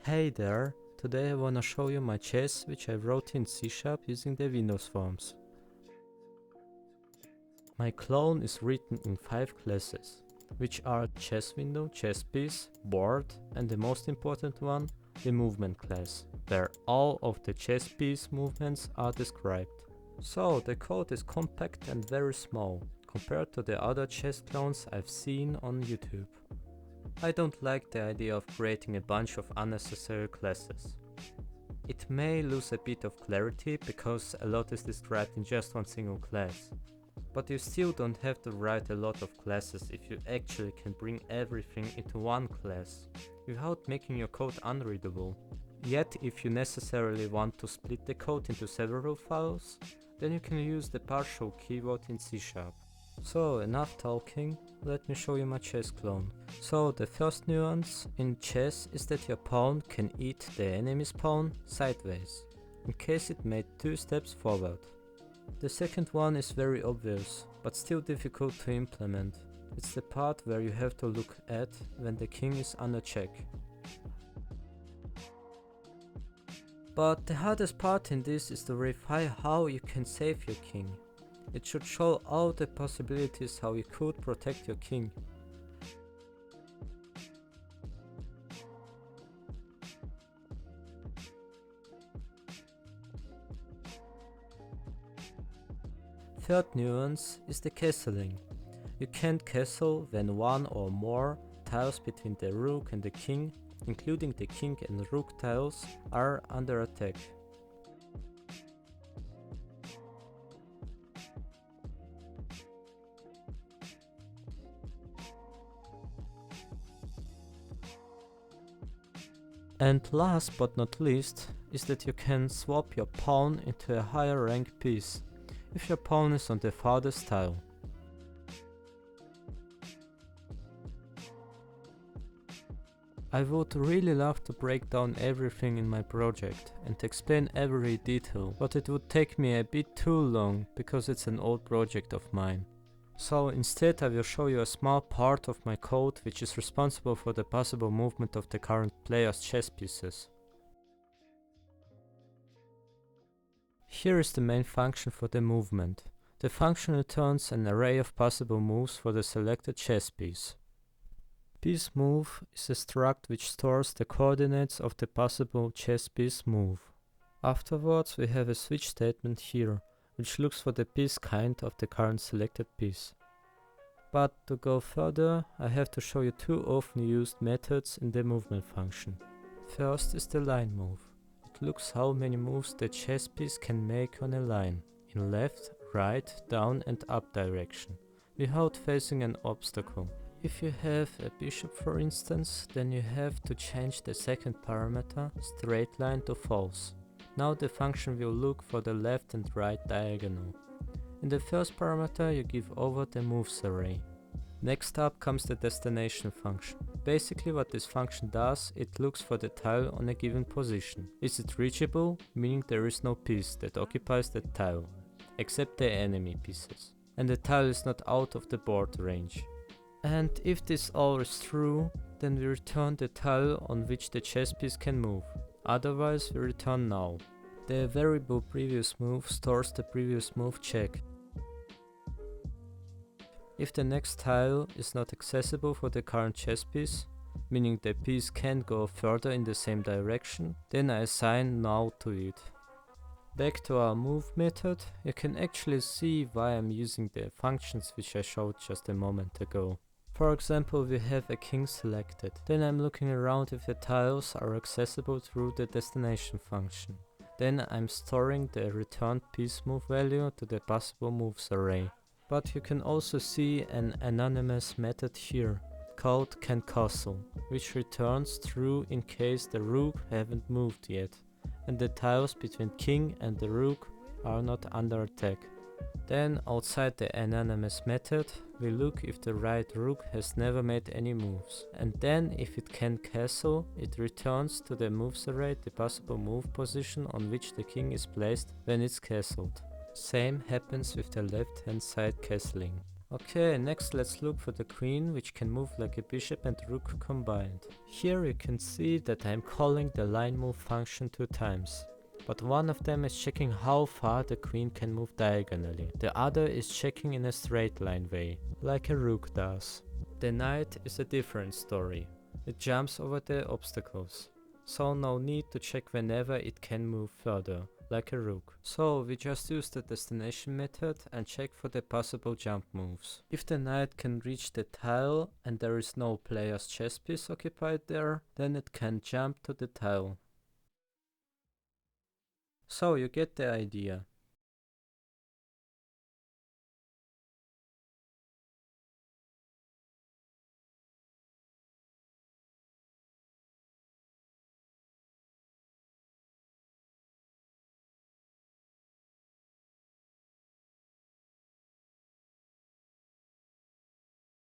Hey there, today I wanna show you my chess which I wrote in C# using the Windows forms. My clone is written in 5 classes, which are chess window, chess piece, board and the most important one, the movement class, where all of the chess piece movements are described. So the code is compact and very small, compared to the other chess clones I've seen on YouTube. I don't like the idea of creating a bunch of unnecessary classes. It may lose a bit of clarity because a lot is described in just one single class. But you still don't have to write a lot of classes if you actually can bring everything into one class, without making your code unreadable. Yet if you necessarily want to split the code into several files, then you can use the partial keyword in C#. So enough talking, let me show you my chess clone. So the first nuance in chess is that your pawn can eat the enemy's pawn sideways, in case it made 2 steps forward. The second one is very obvious, but still difficult to implement. It's the part where you have to look at when the king is under check. But the hardest part in this is to verify how you can save your king. It should show all the possibilities how you could protect your king. Third nuance is the castling. You can't castle when one or more tiles between the rook and the king, including the king and rook tiles, are under attack. And last but not least is that you can swap your pawn into a higher rank piece, if your pawn is on the farthest tile. I would really love to break down everything in my project and explain every detail, but it would take me a bit too long because it's an old project of mine. So instead I will show you a small part of my code which is responsible for the possible movement of the current player's chess pieces. Here is the main function for the movement. The function returns an array of possible moves for the selected chess piece. Piece move is a struct which stores the coordinates of the possible chess piece move. Afterwards we have a switch statement here, which looks for the piece kind of the current selected piece. But to go further, I have to show you 2 often used methods in the movement function. First is the line move. It looks how many moves the chess piece can make on a line, in left, right, down and up direction, without facing an obstacle. If you have a bishop for instance, then you have to change the second parameter, straight line, to false. Now the function will look for the left and right diagonal. In the first parameter you give over the moves array. Next up comes the destination function. Basically what this function does, it looks for the tile on a given position. Is it reachable? Meaning there is no piece that occupies that tile, except the enemy pieces. And the tile is not out of the board range. And if this all is true, then we return the tile on which the chess piece can move. Otherwise we return null. The variable previous move stores the previous move check. If the next tile is not accessible for the current chess piece, meaning the piece can't go further in the same direction, then I assign null to it. Back to our move method, you can actually see why I'm using the functions which I showed just a moment ago. For example, we have a king selected. Then I'm looking around if the tiles are accessible through the destination function. Then I'm storing the returned piece move value to the possible moves array. But you can also see an anonymous method here, called canCastle, which returns true in case the rook haven't moved yet, and the tiles between king and the rook are not under attack. Then outside the anonymous method, we look if the right rook has never made any moves. And then if it can castle, it returns to the moves array the possible move position on which the king is placed when it's castled. Same happens with the left hand side castling. Okay, next let's look for the queen, which can move like a bishop and rook combined. Here you can see that I'm calling the line move function 2 times. But one of them is checking how far the queen can move diagonally. The other is checking in a straight line way, like a rook does. The knight is a different story. It jumps over the obstacles, so no need to check whenever it can move further, like a rook. So we just use the destination method and check for the possible jump moves. If the knight can reach the tile and there is no player's chess piece occupied there, then it can jump to the tile. So you get the idea.